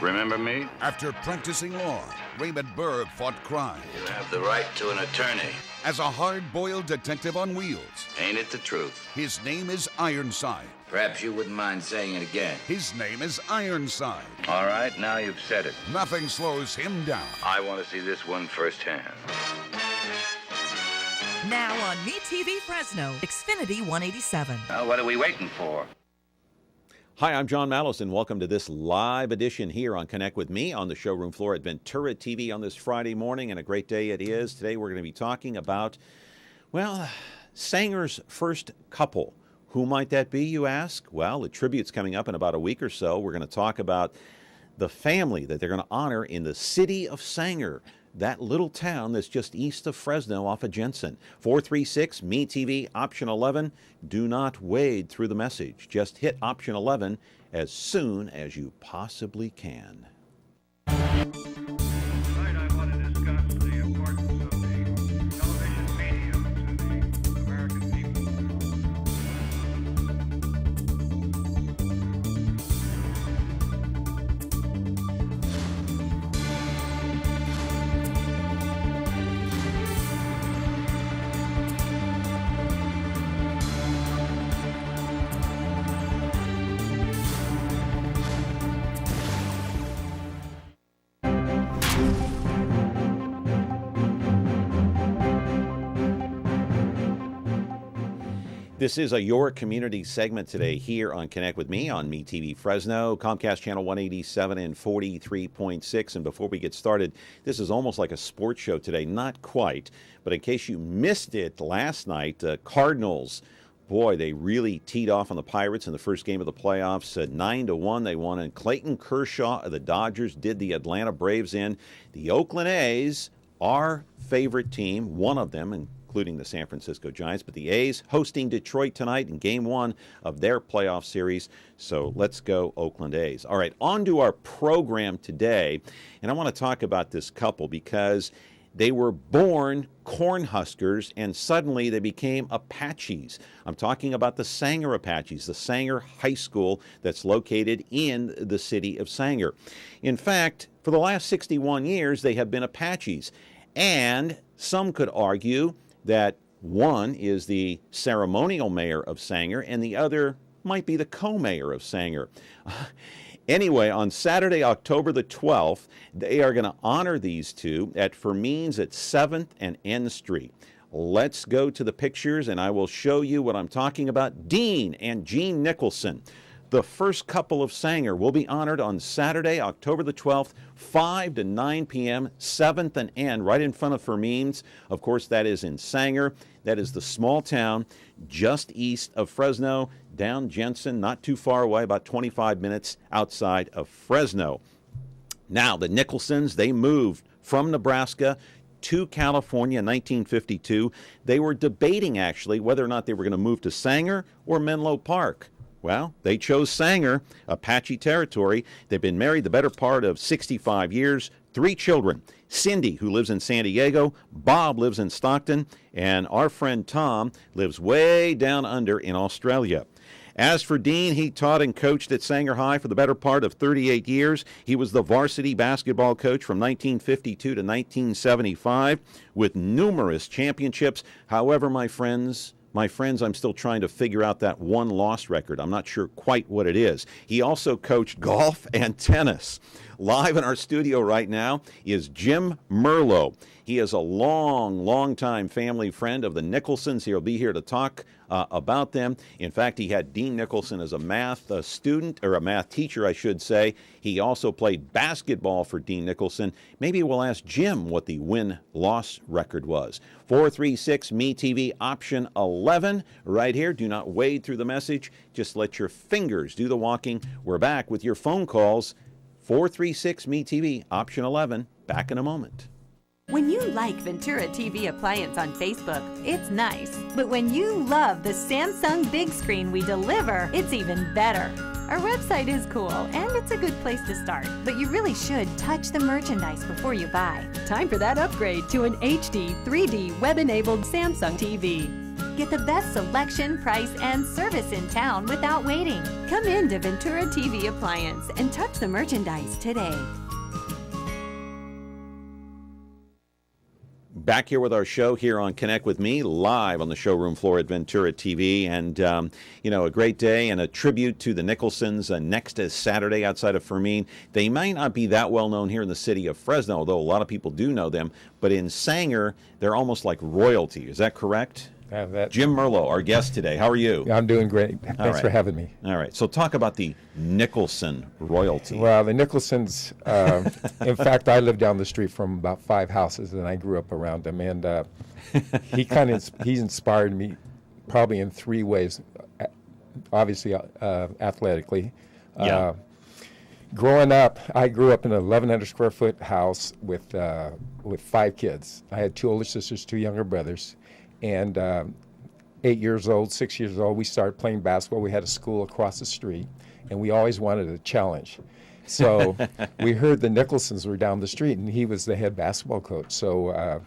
Remember me? After practicing law, Raymond Berg fought crime. You have the right to an attorney. As a hard-boiled detective on wheels. Ain't it the truth? His name is Ironside. Perhaps you wouldn't mind saying it again. His name is Ironside. All right, now you've said it. Nothing slows him down. I want to see this one firsthand. Now on MeTV Fresno, Xfinity 187. Well, what are we waiting for? Hi, I'm John Mallison. Welcome to this live edition here on Connect with Me on the showroom floor at Ventura TV on this Friday morning, and a great day it is. Today we're going to be talking about, well, Sanger's first couple. Who might that be, you ask? Well, the tribute's coming up in about a week or so. We're going to talk about the family that they're going to honor in the city of Sanger, that little town that's just east of Fresno off of Jensen. 436 MeTV, option 11. Do not wade through the message. Just hit option 11 as soon as you possibly can. Tonight I want to discuss the importance of the television medium to the American people. This is a Your Community segment today here on Connect with Me on MeTV Fresno, Comcast Channel 187 and 43.6. And before we get started, this is almost like a sports show today. Not quite, but in case you missed it last night, Cardinals, boy, they really teed off on the Pirates in the first game of the playoffs. 9-1 they won, and Clayton Kershaw of the Dodgers did the Atlanta Braves in. The Oakland A's, our favorite team, one of them, including the San Francisco Giants, but the A's hosting Detroit tonight in Game 1 of their playoff series. So let's go Oakland A's. All right, on to our program today, and I want to talk about this couple because they were born Cornhuskers and suddenly they became Apaches. I'm talking about the Sanger Apaches, the Sanger High School that's located in the city of Sanger. In fact, for the last 61 years, they have been Apaches, and some could argue that one is the ceremonial mayor of Sanger and the other might be the co-mayor of Sanger. Anyway, on Saturday, October the 12th, they are going to honor these two at Fermines at 7th and N Street. Let's go to the pictures and I will show you what I'm talking about. Dean and Jean Nicholson, the first couple of Sanger, will be honored on Saturday, October the 12th, 5 to 9 p.m., 7th and N, right in front of Fermines. Of course, that is in Sanger. That is the small town just east of Fresno, down Jensen, not too far away, about 25 minutes outside of Fresno. Now, the Nicholsons, they moved from Nebraska to California in 1952. They were debating, actually, whether or not they were going to move to Sanger or Menlo Park. Well, they chose Sanger, Apache territory. They've been married the better part of 65 years, 3 children. Cindy, who lives in San Diego, Bob lives in Stockton, and our friend Tom lives way down under in Australia. As for Dean, he taught and coached at Sanger High for the better part of 38 years. He was the varsity basketball coach from 1952 to 1975 with numerous championships. However, my friends, I'm still trying to figure out that one loss record. I'm not sure quite what it is. He also coached golf and tennis. Live in our studio right now is Jim Merlo. He is a long-time family friend of the Nicholsons. He'll be here to talk about them. In fact, he had Dean Nicholson as a math student, or a math teacher, I should say. He also played basketball for Dean Nicholson. Maybe we'll ask Jim what the win-loss record was. 436 MeTV, option 11, right here. Do not wade through the message. Just let your fingers do the walking. We're back with your phone calls. 436 MeTV, option 11. Back in a moment. When you like Ventura TV Appliance on Facebook, it's nice. But when you love the Samsung big screen we deliver, it's even better. Our website is cool, and it's a good place to start. But you really should touch the merchandise before you buy. Time for that upgrade to an HD 3D web-enabled Samsung TV. Get the best selection, price, and service in town without waiting. Come in to Ventura TV Appliance and touch the merchandise today. Back here with our show here on Connect with Me, live on the showroom floor at Ventura TV. And, a great day and a tribute to the Nicholsons. Next is Saturday outside of Fermin. They might not be that well known here in the city of Fresno, although a lot of people do know them. But in Sanger, they're almost like royalty. Is that correct? Jim Merlo, our guest today. How are you? I'm doing great. Thanks for having me. All right. So talk about the Nicholson royalty. Well, the Nicholsons, in fact, I live down the street from about 5 houses, and I grew up around them. And he's inspired me probably in 3 ways. Obviously, athletically. Yeah. Growing up, I grew up in an 1,100 square foot house with 5 kids. I had 2 older sisters, 2 younger brothers. And 8 years old, 6 years old, we started playing basketball. We had a school across the street, and we always wanted a challenge. So we heard the Nicholsons were down the street, and he was the head basketball coach. So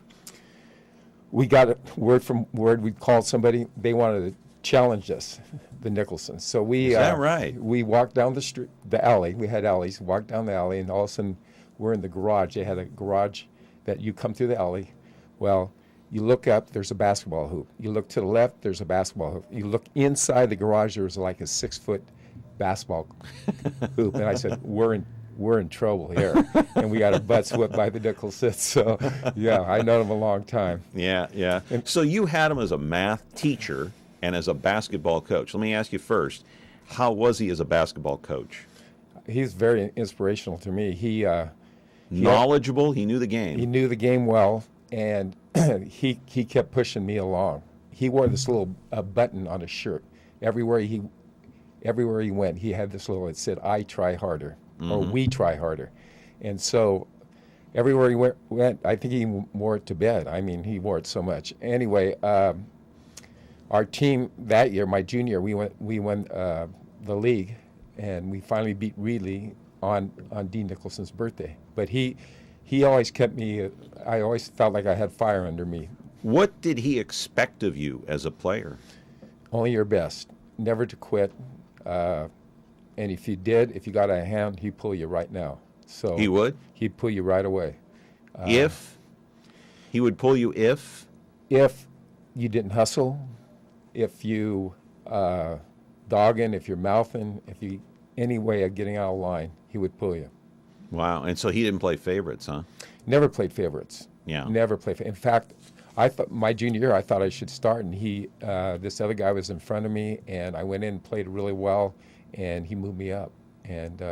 we got a word. We called somebody. They wanted to challenge us, the Nicholsons. So we Is that right? We walked down the street, the alley. We had alleys. Walked down the alley, and all of a sudden, we're in the garage. They had a garage that you come through the alley. Well, you look up, there's a basketball hoop. You look to the left, there's a basketball hoop. You look inside the garage, there was like a 6-foot basketball hoop. And I said, we're in trouble here. And we got our butts whipped by the Nicholsons. So, yeah, I know them a long time. Yeah, yeah. And so you had him as a math teacher and as a basketball coach. Let me ask you first, how was he as a basketball coach? He's very inspirational to me. He knowledgeable, he knew the game. He knew the game well, and he kept pushing me along. He wore this little button on his shirt. Everywhere he went, he had this little, it said, "I try harder," or "We try harder." And so everywhere he went, I think he wore it to bed. I mean, he wore it so much. Anyway, our team that year, my junior, we won the league, and we finally beat Reedley on Dean Nicholson's birthday. But he always kept me, I always felt like I had fire under me. What did he expect of you as a player? Only your best, never to quit. And if you got a hand, he'd pull you right now. So He would? He'd pull you right away. He would pull you if? If you didn't hustle, if you dogging, if you're mouthing, if you any way of getting out of line, he would pull you. Wow, and so he didn't play favorites, huh? Never played favorites. Yeah. Never played. In fact, I thought my junior year, I thought I should start, and this other guy was in front of me, and I went in and played really well, and he moved me up, and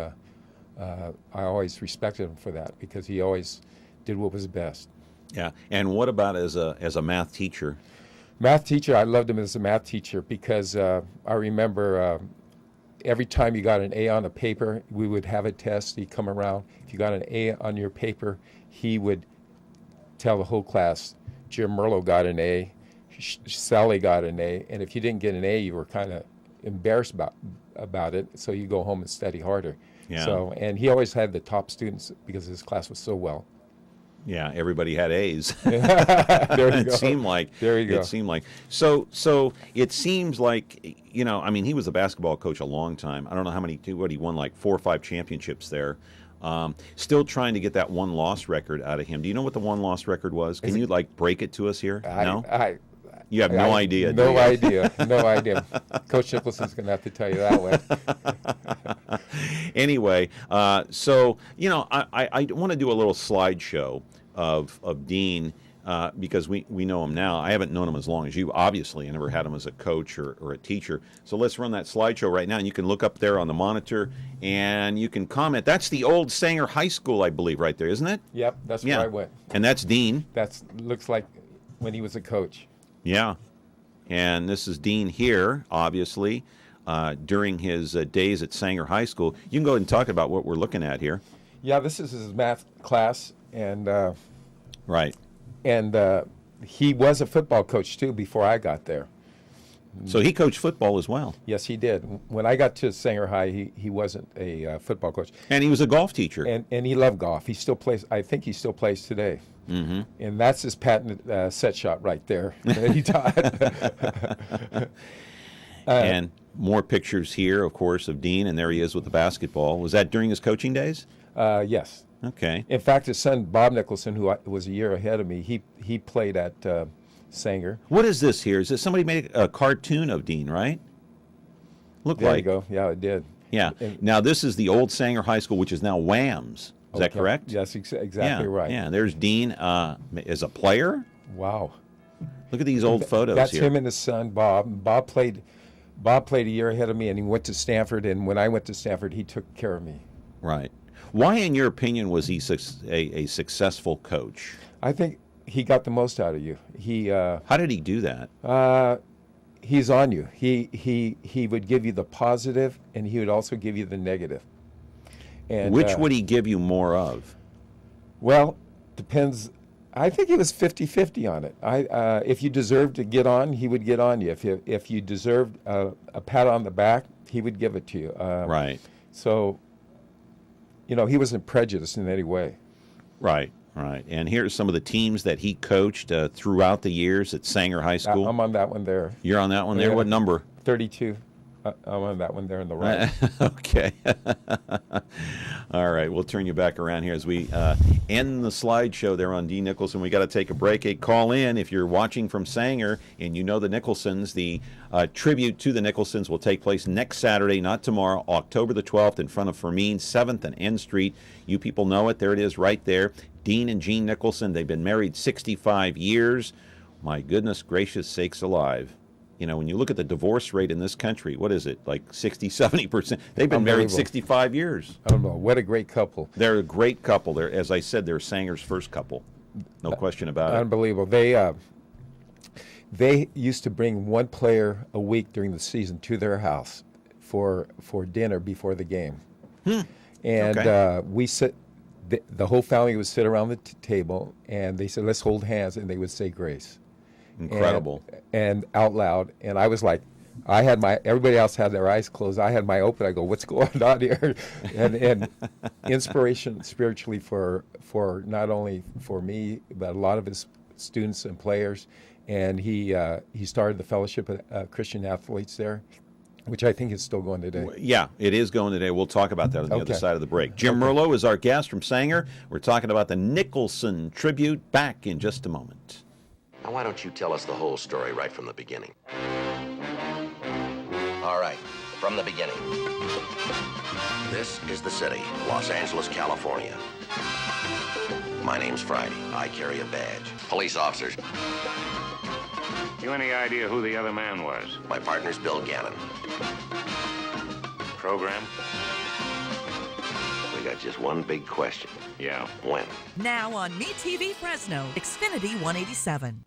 I always respected him for that because he always did what was best. Yeah, and what about as a math teacher? Math teacher, I loved him as a math teacher because I remember every time you got an A on a paper, we would have a test. He'd come around. If you got an A on your paper, he would tell the whole class, Jim Merlo got an A, Sally got an A, and if you didn't get an A, you were kind of embarrassed about it, so you go home and study harder. Yeah. So, and he always had the top students because his class was so well. Yeah, everybody had A's. There you go. It seemed like. There you go. It seemed like. So it seems like, I mean, he was a basketball coach a long time. I don't know how many, he won like 4 or 5 championships there. Still trying to get that 1-loss record out of him. Do you know what the 1-loss record was? Can you break it to us here? No? You have no idea. No idea. No idea. Coach Nicholson's going to have to tell you that one. Anyway, so, I want to do a little slideshow of Dean because we know him now. I haven't known him as long as you, obviously. I never had him as a coach or a teacher. So let's run that slideshow right now, and you can look up there on the monitor, and you can comment. That's the old Sanger High School, I believe, right there, isn't it? Yep, that's where I went. And that's Dean. That looks like when he was a coach. Yeah. And this is Dean here, obviously, during his days at Sanger High School. You can go ahead and talk about what we're looking at here. Yeah, this is his math class, and right. And he was a football coach, too, before I got there. So he coached football as well. Yes, he did. When I got to Sanger High, he wasn't a football coach. And he was a golf teacher. And he loved golf. He still plays. I think he still plays today. Mm-hmm. And that's his patented set shot right there that he taught. And more pictures here, of course, of Dean, and there he is with the basketball. Was that during his coaching days? Yes. Okay. In fact, his son, Bob Nicholson, was a year ahead of me, he played at Sanger. What is this here? Is this somebody made a cartoon of Dean, right? Look There like. you go. Yeah, it did. Yeah. And- Now, this is the old Sanger High School, which is now Wham's. Is that Okay. correct? Yes, exactly Yeah, right. Yeah, there's Dean as a player. Wow. Look at these old photos That's here. him and his son, Bob. Bob played a year ahead of me, and he went to Stanford. And when I went to Stanford, he took care of me. Right. Why, in your opinion, was he a successful coach? I think he got the most out of you. How did he do that? He's on you. He would give you the positive, and he would also give you the negative. And Which would he give you more of? Well, depends. I think he was 50-50 on it. If you deserved to get on, he would get on you. If you deserved a pat on the back, he would give it to you. Right. So, he wasn't prejudiced in any way. Right. Right. And here's some of the teams that he coached throughout the years at Sanger High School. I'm on that one there. You're on that one there? Yeah. What number? 32. I'm on that one there on the right. Okay. All right. We'll turn you back around here as we end the slideshow there on Dean Nicholson. We got to take a break. Hey, call in if you're watching from Sanger and you know the Nicholsons. The tribute to the Nicholsons will take place next Saturday, not tomorrow, October the 12th, in front of Fermin, 7th and N Street. You people know it. There it is right there. Dean and Jean Nicholson. They've been married 65 years. My goodness gracious sakes alive. When you look at the divorce rate in this country, what is it, like 60, 70%? They've been married 65 years. I don't know. What a great couple. They're a great couple. They're, as I said, they're Sanger's first couple. No question about it. Unbelievable. They used to bring one player a week during the season to their house for dinner before the game. And Okay. we sit. The whole family would sit around the table, and they said, "Let's hold hands," and they would say grace. Incredible. And out loud. And I was like, everybody else had their eyes closed. I had my open. I go, what's going on here? And inspiration spiritually for not only for me, but a lot of his students and players. And he started the Fellowship of Christian Athletes there, which I think is still going today. Yeah, it is going today. We'll talk about that on the other Okay. side of the break. Jim Merlo is our guest from Sanger. We're talking about the Nicholson tribute. Back in just a moment. Now, why don't you tell us the whole story right from the beginning? All right, from the beginning. This is the city, Los Angeles, California. My name's Friday. I carry a badge. Police officers. You any idea who the other man was? My partner's Bill Gannon. Program? We got just one big question. Yeah. When? Now on MeTV Fresno, Xfinity 187.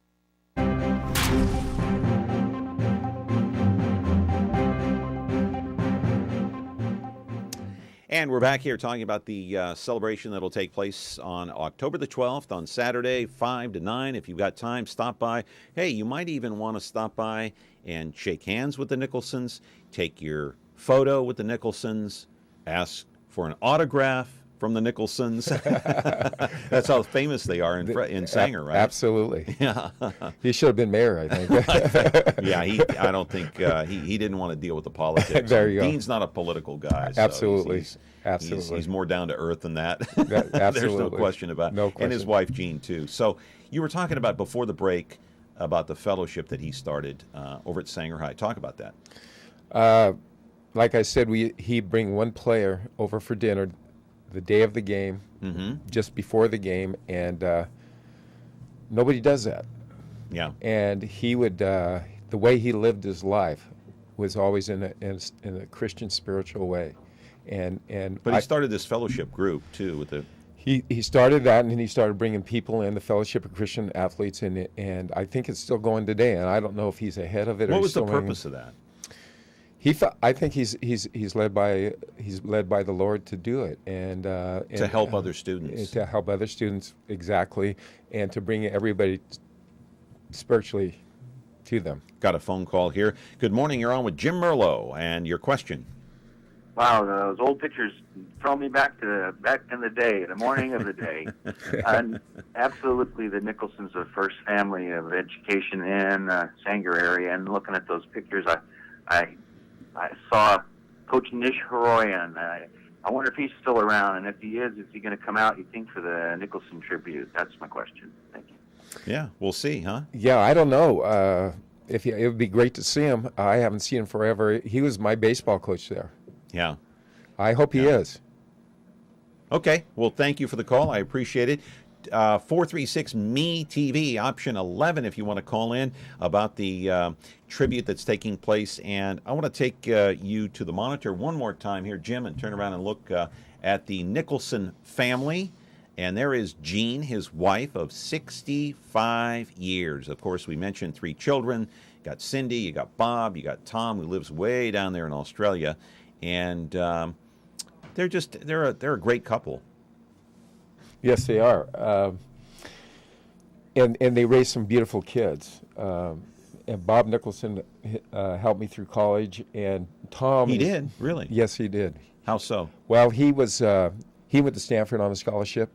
And we're back here talking about the celebration that will take place on October the 12th on Saturday, 5 to 9. If you've got time, stop by. Hey, you might even want to stop by and shake hands with the Nicholsons, take your photo with the Nicholsons, ask for an autograph from the Nicholsons. That's how famous they are in Sanger, right? Absolutely. Yeah. He should have been mayor, I think. Yeah, I don't think he didn't want to deal with the politics. There you go. Dean's not a political guy. So Absolutely. Absolutely. He's more down to earth than that. That- There's no absolutely. question about it. No And his question. wife, Jean, too. So you were talking about before the break about the fellowship that he started over at Sanger High. Talk about that. Like I said, he'd bring one player over for dinner the day of the game, just before the game, and nobody does that. Yeah. And he would, the way he lived his life was always in a Christian spiritual way. But he started this fellowship group, too, with the... He started that, and then he started bringing people in, the Fellowship of Christian Athletes, and I think it's still going today. And I don't know if he's ahead of it. What or was the still running. purpose of that? I think he's led by the Lord to do it, and To help other students. To help other students, exactly, and to bring everybody spiritually to them. Got a phone call here. Good morning. You're on with Jim Merlo, and your question. Wow, those old pictures throw me back in the day, the morning of the day. And absolutely, the Nicholsons are the first family of education in Sanger area. And looking at those pictures, I I saw Coach Nish Haroyan. I wonder if he's still around, and if he is he going to come out, you think, for the Nicholson tribute? That's my question. Thank you. Yeah, we'll see, huh? Yeah, I don't know. It would be great to see him. I haven't seen him forever. He was my baseball coach there. Yeah. I hope he is. Okay. Well, thank you for the call. I appreciate it. 436 MeTV, option 11, if you want to call in about the tribute that's taking place. And I want to take you to the monitor one more time here, Jim, and turn around and look at the Nicholson family. And there is Jean, his wife of 65 years. Of course, we mentioned 3 children. You got Cindy, you got Bob, you got Tom, who lives way down there in Australia. And they're a great couple. Yes, they are. And they raised some beautiful kids. And Bob Nicholson helped me through college. And Tom... He did? Really? Yes, he did. How so? Well, he went to Stanford on a scholarship.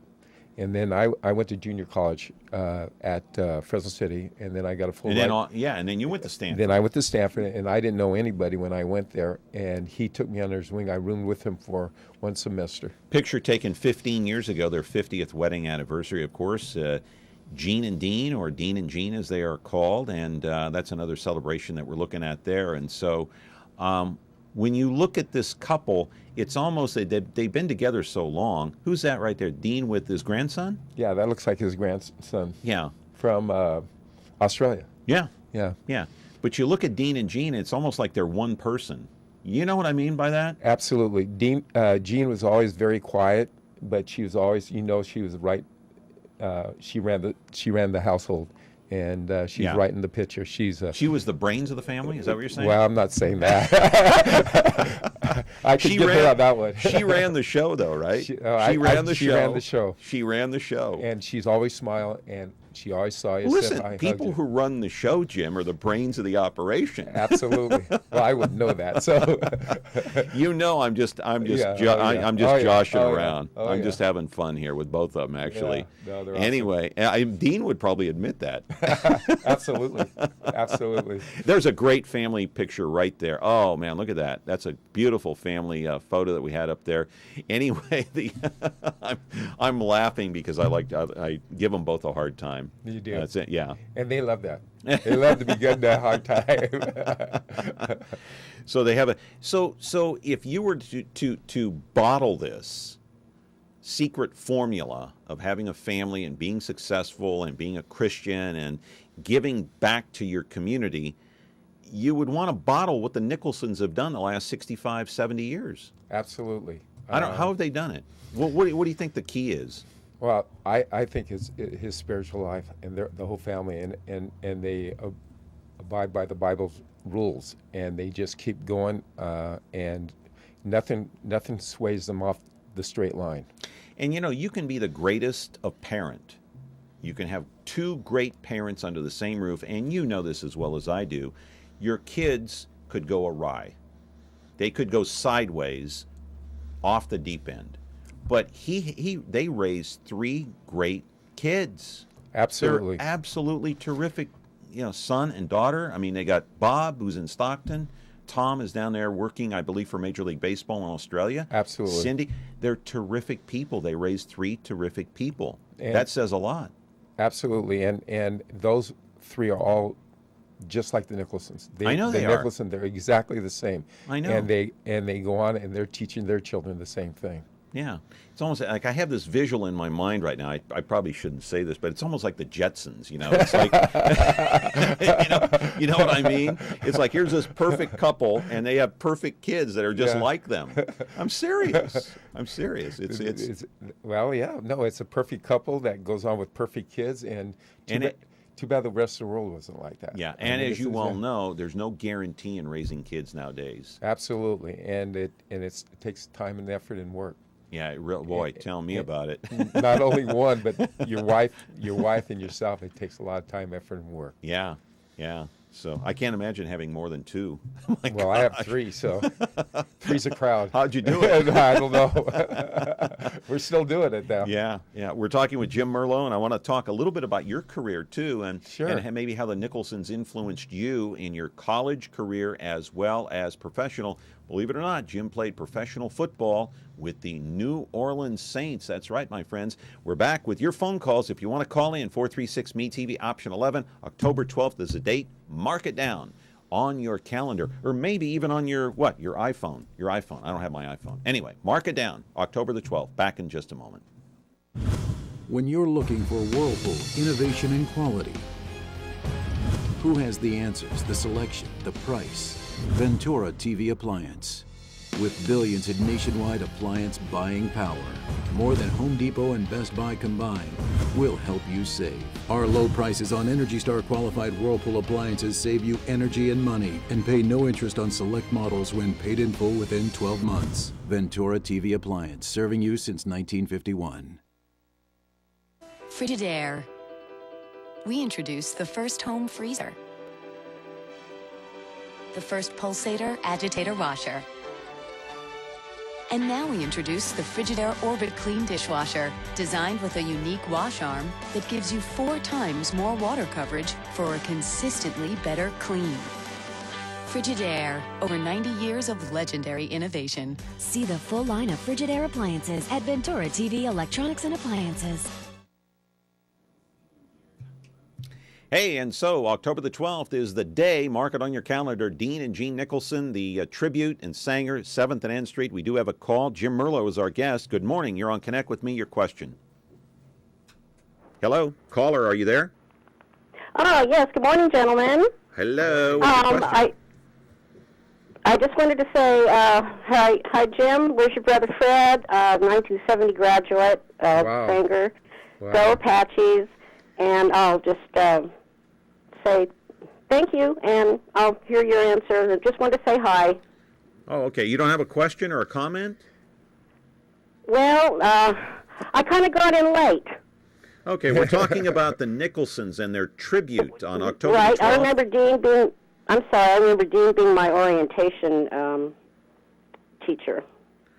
And then I went to junior college at Fresno City, and then I got a full ride. And then you went to Stanford. Then I went to Stanford, and I didn't know anybody when I went there, and he took me under his wing. I roomed with him for 1 semester. Picture taken 15 years ago, their 50th wedding anniversary, of course. Jean and Dean, or Dean and Jean as they are called, and that's another celebration that we're looking at there. And so when you look at this couple, it's almost they've been together so long. Who's that right there? Dean with his grandson? Yeah, that looks like his grandson. Yeah. From Australia. Yeah. Yeah. Yeah. But you look at Dean and Jean, it's almost like they're one person. You know what I mean by that? Absolutely. Jean was always very quiet, but she was always, she was right. She ran the household. And she's right in the picture. She was the brains of the family? Is that what you're saying? Well, I'm not saying that. I could give her that one. She ran the show, though, right? She ran the show. She ran the show. And she's always smiling, and she always saw you. Listen, people who run the show, Jim, are the brains of the operation. Absolutely. Well, I wouldn't know that. So, I'm just joshing around. I'm just having fun here with both of them, actually. Yeah. No, anyway, awesome. Dean would probably admit that. Absolutely. Absolutely. There's a great family picture right there. Oh man, look at that. That's a beautiful family photo that we had up there. Anyway, I'm laughing because I give them both a hard time. You do. That's it. Yeah. And they love that. They love to be given a hard time. So they have so if you were to bottle this secret formula of having a family and being successful and being a Christian and giving back to your community, you would want to bottle what the Nicholsons have done the last 65, 70 years. Absolutely. How have they done it? What do you think the key is? Well, I think his spiritual life and the whole family, and they abide by the Bible's rules, and they just keep going, and nothing sways them off the straight line. And you can be the greatest of parent. You can have 2 great parents under the same roof, and you know this as well as I do. Your kids could go awry. They could go sideways off the deep end. But they raised 3 great kids. Absolutely. They're absolutely terrific, son and daughter. I mean, they got Bob, who's in Stockton. Tom is down there working, I believe, for Major League Baseball in Australia. Absolutely. Cindy, they're terrific people. They raised 3 terrific people. That says a lot. Absolutely. And those 3 are all just like the Nicholsons. I know they are. They're exactly the same. I know. And they go on and they're teaching their children the same thing. Yeah. It's almost like I have this visual in my mind right now. I probably shouldn't say this, but it's almost like the Jetsons, It's like, you know what I mean? It's like, here's this perfect couple, and they have perfect kids that are just like them. I'm serious. It's well, yeah. No, it's a perfect couple that goes on with perfect kids, and too bad the rest of the world wasn't like that. Yeah, and as you well know, there's no guarantee in raising kids nowadays. Absolutely, and it takes time and effort and work. Yeah, boy, tell me about it. Not only one, but your wife and yourself. It takes a lot of time, effort, and work. Yeah. So I can't imagine having more than 2. Well, gosh. I have 3, so 3's a crowd. How'd you do it? I don't know. We're still doing it now. Yeah, yeah. We're talking with Jim Merlo, and I want to talk a little bit about your career too, and Sure. and maybe how the Nicholsons influenced you in your college career as well as professional. Believe it or not, Jim played professional football with the New Orleans Saints. That's right, my friends. We're back with your phone calls. If you want to call in, 436-MeTV, option 11. October 12th is the date. Mark it down on your calendar, or maybe even on your iPhone. Your iPhone. I don't have my iPhone. Anyway, mark it down. October the 12th. Back in just a moment. When you're looking for Whirlpool innovation and quality, who has the answers, the selection, the price? Ventura TV Appliance. With billions in nationwide appliance buying power, more than Home Depot and Best Buy combined, we'll help you save. Our low prices on Energy Star qualified Whirlpool appliances save you energy and money, and pay no interest on select models when paid in full within 12 months. Ventura TV Appliance, serving you since 1951. Frigidaire. We introduced the first home freezer, the first pulsator agitator washer, and now we introduce the Frigidaire Orbit Clean dishwasher, designed with a unique wash arm that gives you 4 times more water coverage for a consistently better clean. Frigidaire, over 90 years of legendary innovation. See the full line of Frigidaire appliances at Ventura TV Electronics and Appliances. Hey, and so October the 12th is the day. Mark it on your calendar. Dean and Jean Nicholson, the tribute and Sanger, 7th and N Street. We do have a call. Jim Merlo is our guest. Good morning. You're on Connect with Me. Your question. Hello? Caller, are you there? Oh, yes. Good morning, gentlemen. Hello. What's your question? I just wanted to say hi, Jim. Where's your brother Fred? 1970 graduate, Wow. Sanger. Wow. Go Apaches. And I'll just say thank you, and I'll hear your answer. I just wanted to say hi. Oh, okay. You don't have a question or a comment? Well, I kind of got in late. Okay, we're talking about the Nicholsons and their tribute on October the 12th. Right. I remember Dean being. I'm sorry. I remember Dean being my orientation teacher,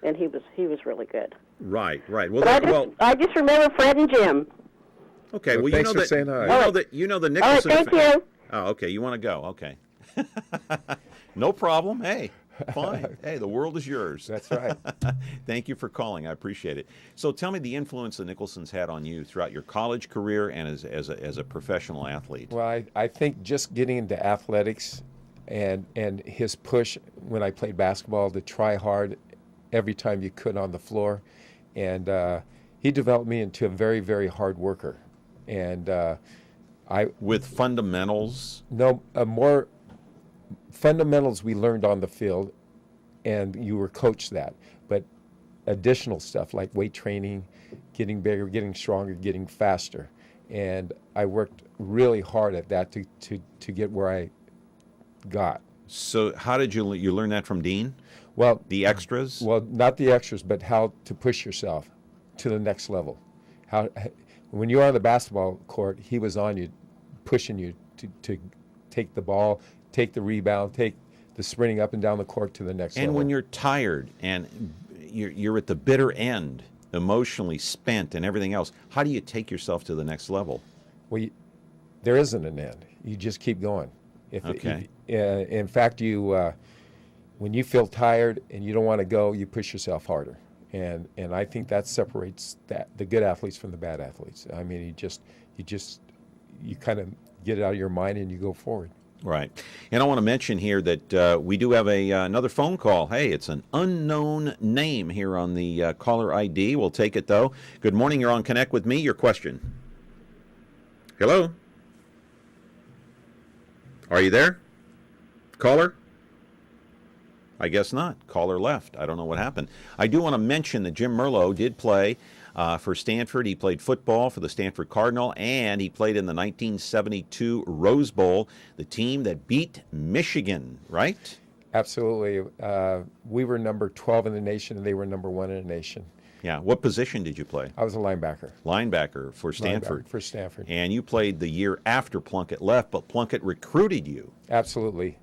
and he was really good. Right. Well, But I just remember Fred and Jim. Okay, well, thanks for saying hi. You know the All Nicholson. right, thank you. Oh, okay. You want to go? Okay. No problem. Hey, fine. Hey, the world is yours. That's right. Thank you for calling. I appreciate it. So, tell me the influence the Nicholsons had on you throughout your college career and as a professional athlete. Well, I think just getting into athletics and his push when I played basketball to try hard every time you could on the floor, and he developed me into a very, very hard worker. And with fundamentals? No, more fundamentals we learned on the field, and you were coached that. But additional stuff like weight training, getting bigger, getting stronger, getting faster. And I worked really hard at that to get where I got. So how did you learn that from Dean? Well, the extras? Well, not the extras, but how to push yourself to the next level. When you're on the basketball court, he was on you, pushing you to take the ball, take the rebound, take the sprinting up and down the court to the next level. And when you're tired and you're at the bitter end, emotionally spent and everything else, how do you take yourself to the next level? Well, there isn't an end. You just keep going. Okay. In fact, when you feel tired and you don't want to go, you push yourself harder. And I think that separates the good athletes from the bad athletes. I mean, you kind of get it out of your mind and you go forward. Right. And I want to mention here that we do have another phone call. Hey, it's an unknown name here on the caller ID. We'll take it, though. Good morning. You're on Connect with Me. Your question. Hello? Are you there? Caller? I guess not. Caller left. I don't know what happened. I do want to mention that Jim Merlo did play for Stanford. He played football for the Stanford Cardinal, and he played in the 1972 Rose Bowl, the team that beat Michigan, right? Absolutely. We were number 12 in the nation, and they were number 1 in the nation. Yeah. What position did you play? I was a linebacker. Linebacker for Stanford. Linebacker for Stanford. And you played the year after Plunkett left, but Plunkett recruited you. Absolutely.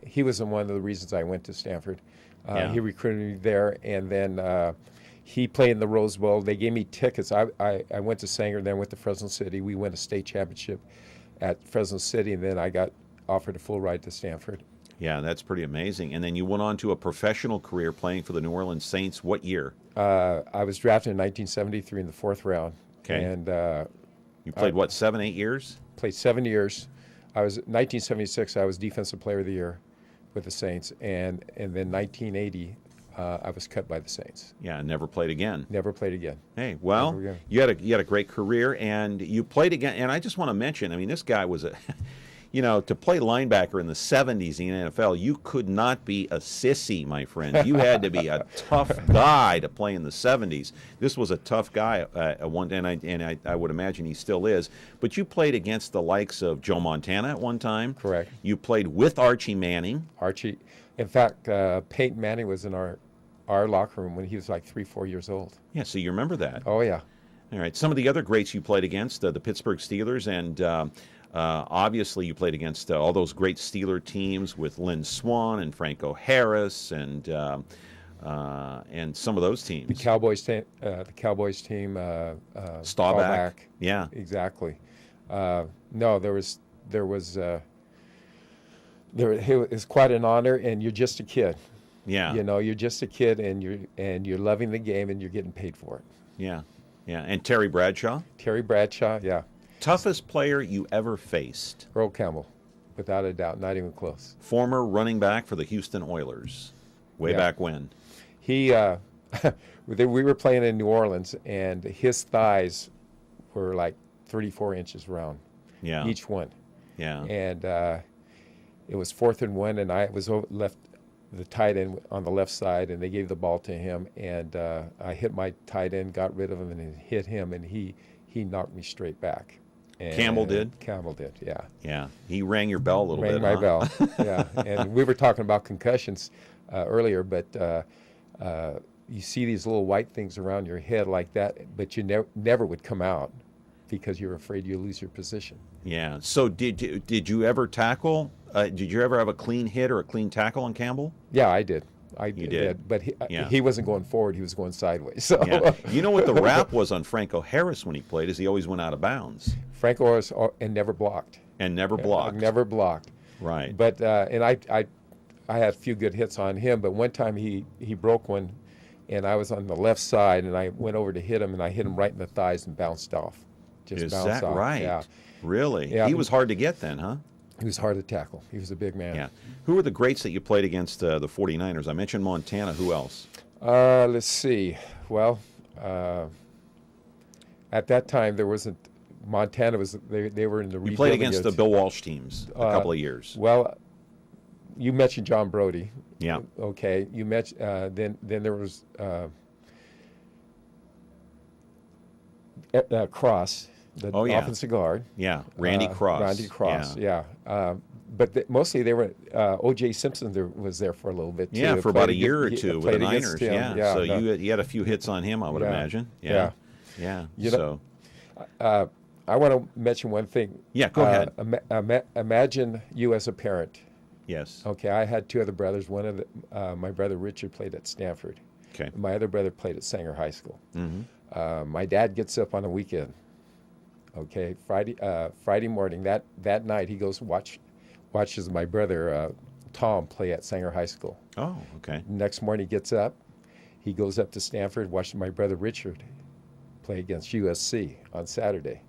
He was one of the reasons I went to Stanford. Yeah. He recruited me there, and then he played in the Rose Bowl. They gave me tickets. I went to Sanger, then went to Fresno City. We won a state championship at Fresno City, and then I got offered a full ride to Stanford. Yeah, that's pretty amazing. And then you went on to a professional career playing for the New Orleans Saints. What year? I was drafted in 1973 in the 4th round. Okay. And you played, 7, 8 years? Played 7 years. 1976, I was Defensive Player of the Year with the Saints. And then 1980, I was cut by the Saints. Yeah, never played again. Never played again. Hey, well, you had a great career, and you played again. And I just want to mention, I mean, this guy was to play linebacker in the 70s in the NFL, you could not be a sissy, my friend. You had to be a tough guy to play in the 70s. This was a tough guy at one, and I would imagine he still is. But you played against the likes of Joe Montana at one time. Correct. You played with Archie Manning. Archie. In fact, Peyton Manning was in our locker room when he was like 3, 4 years old. Yeah, so you remember that. Oh, yeah. All right. Some of the other greats you played against, the Pittsburgh Steelers, and obviously you played against all those great Steeler teams with Lynn Swann and Franco Harris and some of those teams. The Cowboys team. Staubach. Yeah. Exactly. No, it was quite an honor, and you're just a kid. Yeah. You're just a kid, and you're loving the game, and you're getting paid for it. Yeah. Yeah. And Terry Bradshaw? Terry Bradshaw, yeah. Toughest player you ever faced? Earl Campbell, without a doubt, not even close. Former running back for the Houston Oilers, way back when. He, we were playing in New Orleans, and his thighs were like 34 inches round. Yeah. Each one. Yeah. And it was 4th and 1, and I was left the tight end on the left side, and they gave the ball to him, and I hit my tight end, got rid of him, and hit him, and he knocked me straight back. And Campbell did? Campbell did, yeah. Yeah. He rang your bell a little bit, Rang my bell, yeah. And we were talking about concussions earlier, but you see these little white things around your head like that, but you never would come out because you're afraid you lose your position. Yeah. So did you ever tackle? Did you ever have a clean hit or a clean tackle on Campbell? Yeah, I did. You did. But he wasn't going forward, he was going sideways. So. Yeah. You know what the rap was on Franco Harris when he played is he always went out of bounds. Franco Harris and never blocked. And never blocked. Never blocked. Right. But and I had a few good hits on him, but one time he broke one, and I was on the left side, and I went over to hit him, and I hit him right in the thighs and bounced off. Is that off. right? Yeah. Really? Yeah. He was hard to get then, huh? He was hard to tackle. He was a big man. Yeah. Who were the greats that you played against the 49ers? I mentioned Montana. Who else? Let's see. Well, at that time there wasn't. Montana was they were in the. You played against the Bill Walsh teams a couple of years. Well, you mentioned John Brody. Yeah. Okay. You mentioned then there was Cross. The offensive guard. Yeah, Randy Cross. Randy Cross, yeah. But mostly they were, O.J. Simpson was there for a little bit, too. Yeah, for about a year or two with the Niners. Yeah. So you had a few hits on him, I would imagine. Yeah. I want to mention one thing. Yeah, go ahead. Imagine you as a parent. Yes. Okay, I had 2 other brothers. One of my brother Richard played at Stanford. Okay. My other brother played at Sanger High School. Mm-hmm. My dad gets up on a weekend. Okay, Friday morning. That night he goes watches my brother Tom play at Sanger High School. Oh, okay. Next morning he gets up, he goes up to Stanford, watches my brother Richard play against USC on Saturday.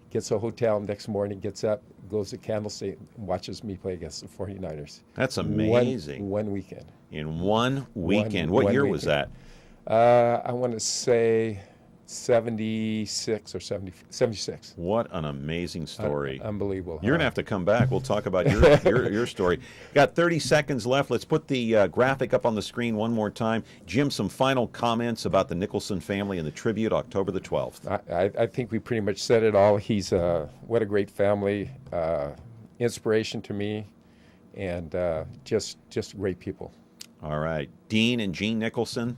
Gets a hotel next morning, gets up, goes to Candlestick, and watches me play against the 49ers. That's amazing. One weekend. In one weekend. What year was that? I want to say 76 or 76. What an amazing story. Unbelievable. You're going to have to come back. We'll talk about your story. Got 30 seconds left. Let's put the graphic up on the screen one more time. Jim, some final comments about the Nicholson family and the tribute October the 12th. I think we pretty much said it all. He's what a great family, inspiration to me, and just great people. All right. Dean and Jean Nicholson,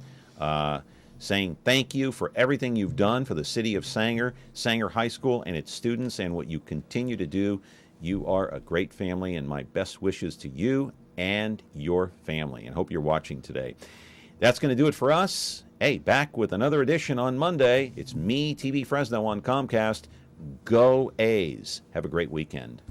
saying thank you for everything you've done for the city of Sanger, Sanger High School, and its students, and what you continue to do. You are a great family, and my best wishes to you and your family, and hope you're watching today. That's going to do it for us. Hey, back with another edition on Monday. It's MeTV Fresno on Comcast. Go A's. Have a great weekend.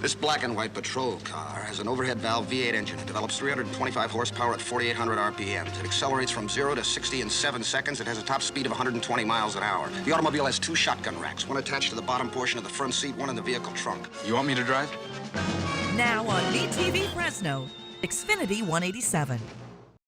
This black and white patrol car has an overhead valve V8 engine. It develops 325 horsepower at 4,800 RPMs. It accelerates from 0 to 60 in 7 seconds. It has a top speed of 120 miles an hour. The automobile has 2 shotgun racks, one attached to the bottom portion of the front seat, one in the vehicle trunk. You want me to drive? Now on MeTV Fresno, Xfinity 187.